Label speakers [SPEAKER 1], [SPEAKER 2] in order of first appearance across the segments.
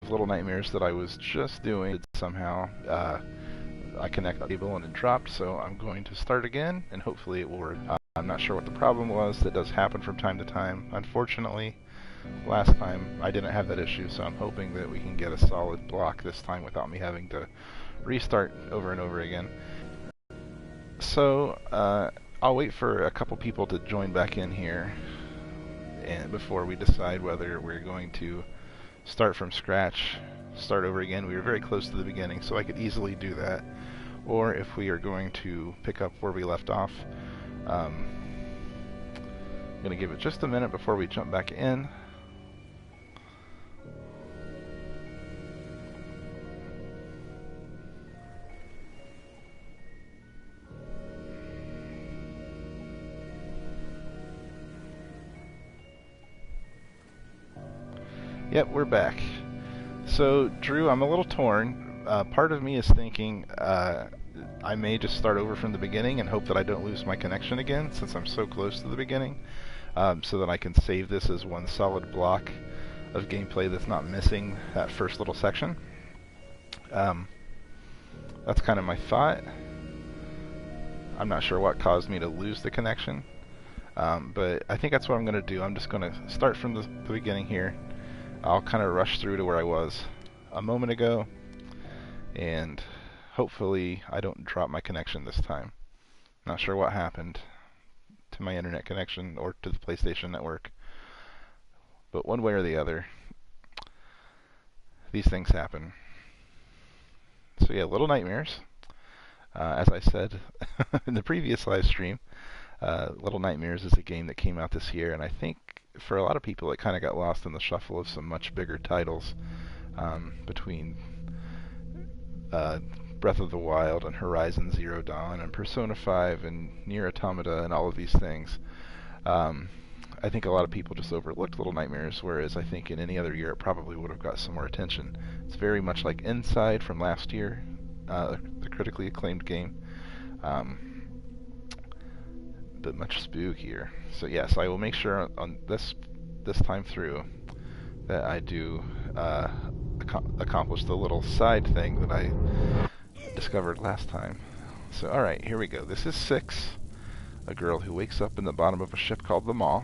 [SPEAKER 1] Little Nightmares that I was just doing somehow. I connected the cable and it dropped, so I'm going to start again, and hopefully it will work. I'm not sure what the problem was. That does happen from time to time. Unfortunately, last time I didn't have that issue, so I'm hoping that we can get a solid block this time without me having to restart over and over again. So, I'll wait for a couple people to join back in here and before we decide whether we're going to start from scratch, start over again. We were very close to the beginning, so I could easily do that. Or if we are going to pick up where we left off. I'm going to give it just a minute before we jump back in. Yep, we're back. So, Drew, I'm a little torn. Part of me is thinking I may just start over from the beginning and hope that I don't lose my connection again, since I'm so close to the beginning, so that I can save this as one solid block of gameplay that's not missing that first little section. That's kind of my thought. I'm not sure what caused me to lose the connection, but I think that's what I'm going to do. I'm just going to start from the beginning here. I'll kind of rush through to where I was a moment ago, and hopefully I don't drop my connection this time. Not sure what happened to my internet connection or to the PlayStation Network, but one way or the other, these things happen. So yeah, Little Nightmares. As I said in the previous live stream, Little Nightmares is a game that came out this year, and I think for a lot of people it kind of got lost in the shuffle of some much bigger titles between Breath of the Wild and Horizon Zero Dawn and Persona 5 and Nier Automata and all of these things. I think a lot of people just overlooked Little Nightmares, whereas I think in any other year it probably would have got some more attention. It's very much like Inside from last year, the critically acclaimed game, but much spookier. So yes, I will make sure on this time through that I do accomplish the little side thing that I discovered last time. So alright, here we go. This is 6, a girl who wakes up in the bottom of a ship called the Maw,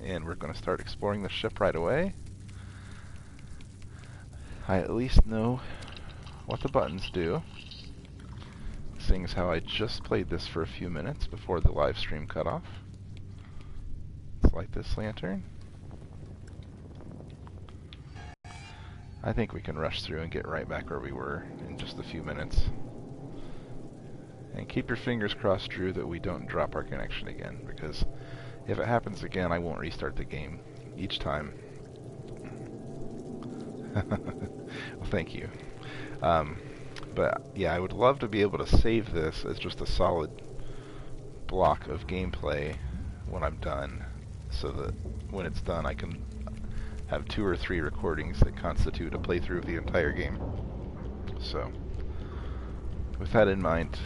[SPEAKER 1] and we're going to start exploring the ship right away. I at least know what the buttons do, seeing as how I just played this for a few minutes before the live stream cut off. Let's light this lantern. I think we can rush through and get right back where we were in just a few minutes. And keep your fingers crossed, Drew, that we don't drop our connection again, because if it happens again, I won't restart the game each time. Well, thank you. But yeah, I would love to be able to save this as just a solid block of gameplay when I'm done, so that when it's done I can have 2 or 3 recordings that constitute a playthrough of the entire game. So, with that in mind,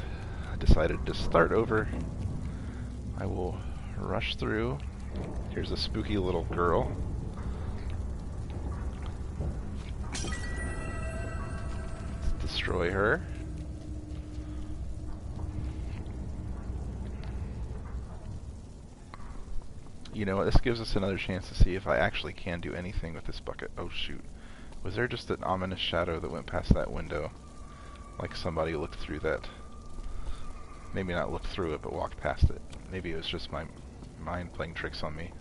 [SPEAKER 1] I decided to start over. I will rush through. Here's a spooky little girl. Destroy her. You know what, this gives us another chance to see if I actually can do anything with this bucket. Oh shoot. Was there just an ominous shadow that went past that window? Like somebody looked through that. Maybe not looked through it, but walked past it. Maybe it was just my mind playing tricks on me.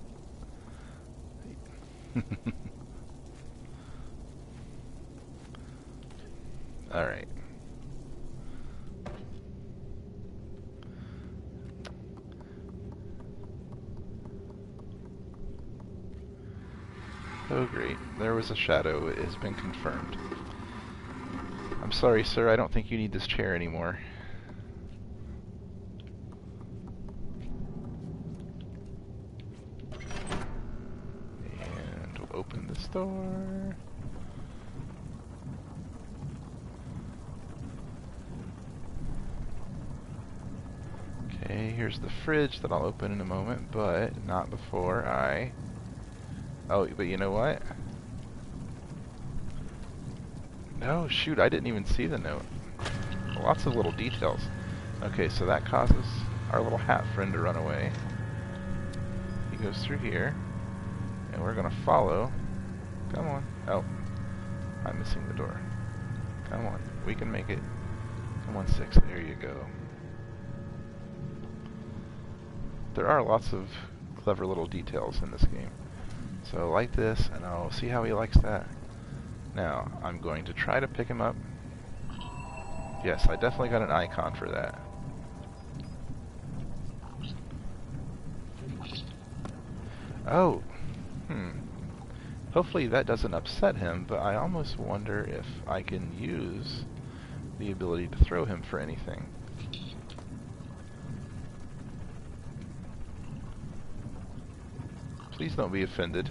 [SPEAKER 1] Alright. Oh great, there was a shadow. It has been confirmed. I'm sorry, sir, I don't think you need this chair anymore. And we'll open this door. Okay, here's the fridge that I'll open in a moment, but not before I... Oh, but you know what? No, shoot, I didn't even see the note. Lots of little details. Okay, so that causes our little hat friend to run away. He goes through here, and we're gonna follow. Come on. Oh, I'm missing the door. Come on, we can make it. Come on, 6, there you go. There are lots of clever little details in this game. So like this, and I'll see how he likes that. Now, I'm going to try to pick him up. Yes, I definitely got an icon for that. Oh, hopefully that doesn't upset him, but I almost wonder if I can use the ability to throw him for anything. Please don't be offended.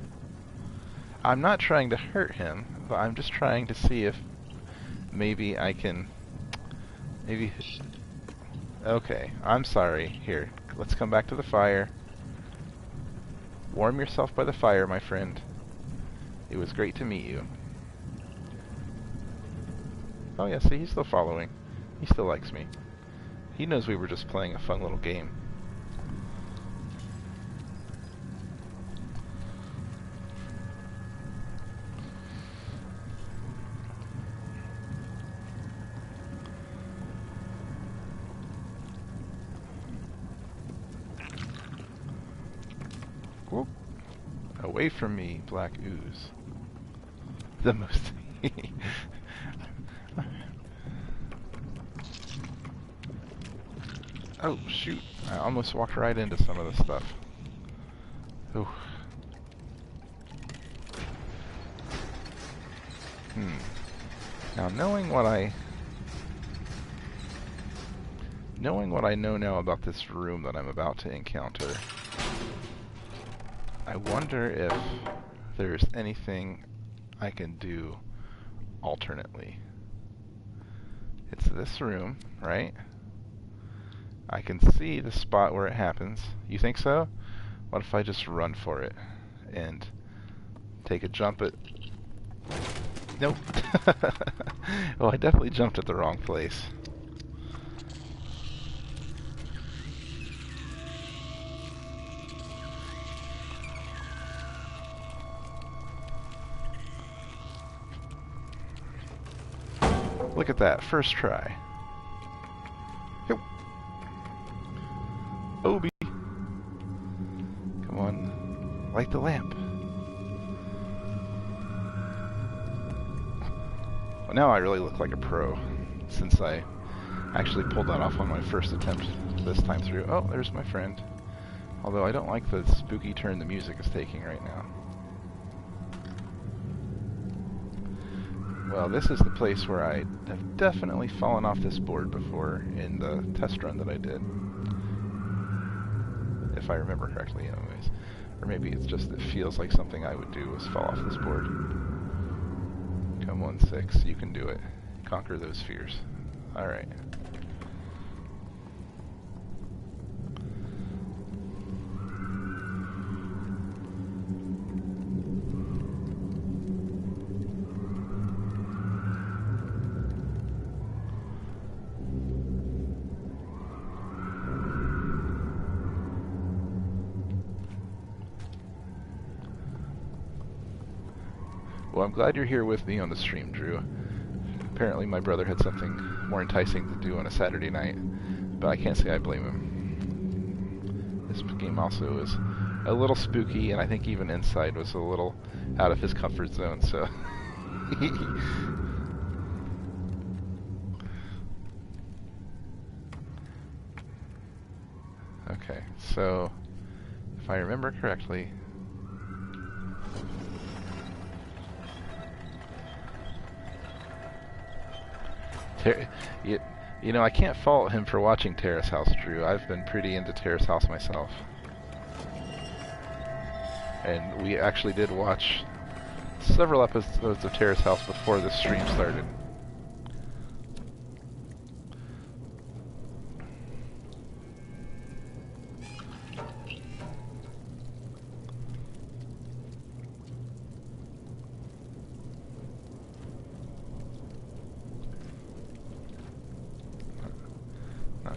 [SPEAKER 1] I'm not trying to hurt him, but I'm just trying to see if maybe I can... Maybe... Okay, I'm sorry. Here, let's come back to the fire. Warm yourself by the fire, my friend. It was great to meet you. Oh yeah, see, he's still following. He still likes me. He knows we were just playing a fun little game. Whoop. Away from me, black ooze. The most... Oh, shoot. I almost walked right into some of the stuff. Ooh. Now, knowing what I know now about this room that I'm about to encounter, I wonder if there's anything I can do alternately. It's this room, right? I can see the spot where it happens. You think so? What if I just run for it and take a jump at... Nope. Well, I definitely jumped at the wrong place. Look at that, first try. Yep. Obi. Come on, light the lamp. Well, now I really look like a pro, since I actually pulled that off on my first attempt this time through. Oh, there's my friend. Although I don't like the spooky turn the music is taking right now. Well, this is the place where I have definitely fallen off this board before in the test run that I did. If I remember correctly, anyways. Or maybe it's just it feels like something I would do is fall off this board. Come on, 6. You can do it. Conquer those fears. Alright. Well, I'm glad you're here with me on the stream, Drew. Apparently my brother had something more enticing to do on a Saturday night, but I can't say I blame him. This game also is a little spooky, and I think even inside was a little out of his comfort zone, so... Okay, so if I remember correctly... You know, I can't fault him for watching Terrace House, Drew. I've been pretty into Terrace House myself. And we actually did watch several episodes of Terrace House before the stream started.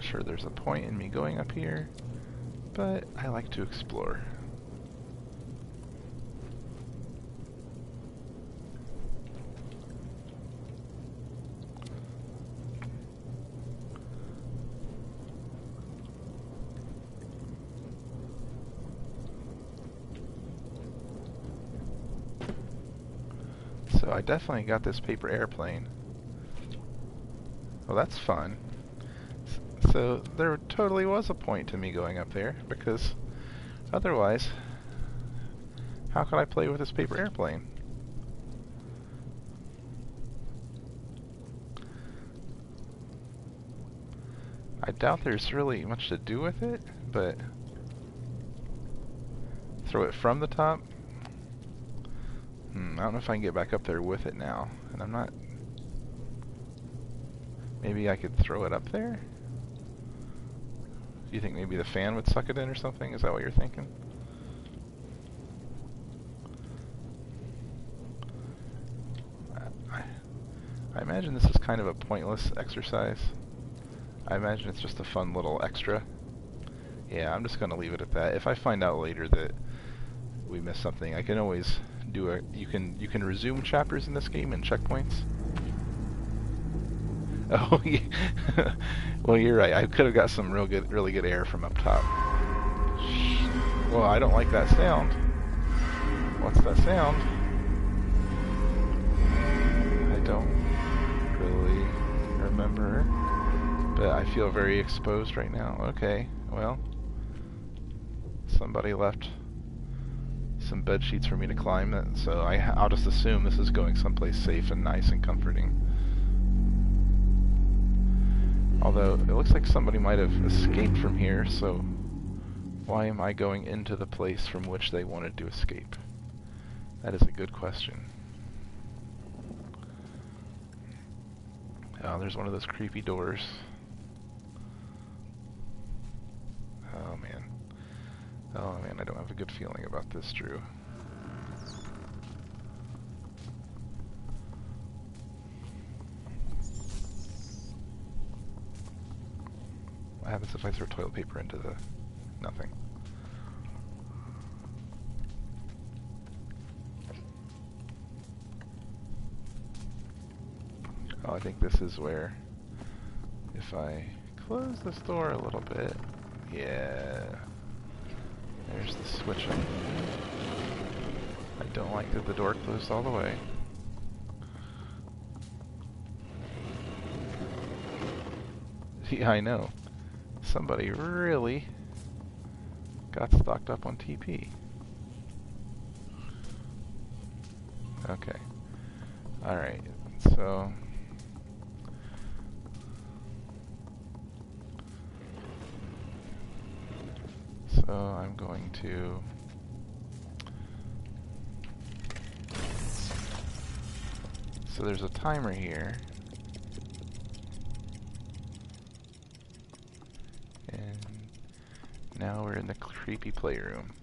[SPEAKER 1] sure there's a point in me going up here, but I like to explore. So I definitely got this paper airplane. Well, that's fun. So there totally was a point to me going up there, because otherwise, how could I play with this paper airplane? I doubt there's really much to do with it, but throw it from the top? I don't know if I can get back up there with it now, and I'm not... Maybe I could throw it up there? Do you think maybe the fan would suck it in or something? Is that what you're thinking? I imagine this is kind of a pointless exercise. I imagine it's just a fun little extra. Yeah, I'm just going to leave it at that. If I find out later that we missed something, I can always do a... You can resume chapters in this game and checkpoints. Oh, yeah. Well, you're right. I could have got some really good air from up top. Well, I don't like that sound. What's that sound? I don't really remember, but I feel very exposed right now. Okay, well, somebody left some bed sheets for me to climb, so I'll just assume this is going someplace safe and nice and comforting. Although, it looks like somebody might have escaped from here, so why am I going into the place from which they wanted to escape? That is a good question. Oh, there's one of those creepy doors. Oh man. Oh man, I don't have a good feeling about this, Drew. What happens if I throw toilet paper into the... nothing? Oh, I think this is where... if I close this door a little bit... Yeah... There's the switch. I don't like that the door closed all the way. Yeah, I know. Somebody really got stocked up on TP. Okay. Alright, so... So I'm going to... So there's a timer here. And now we're in the creepy playroom.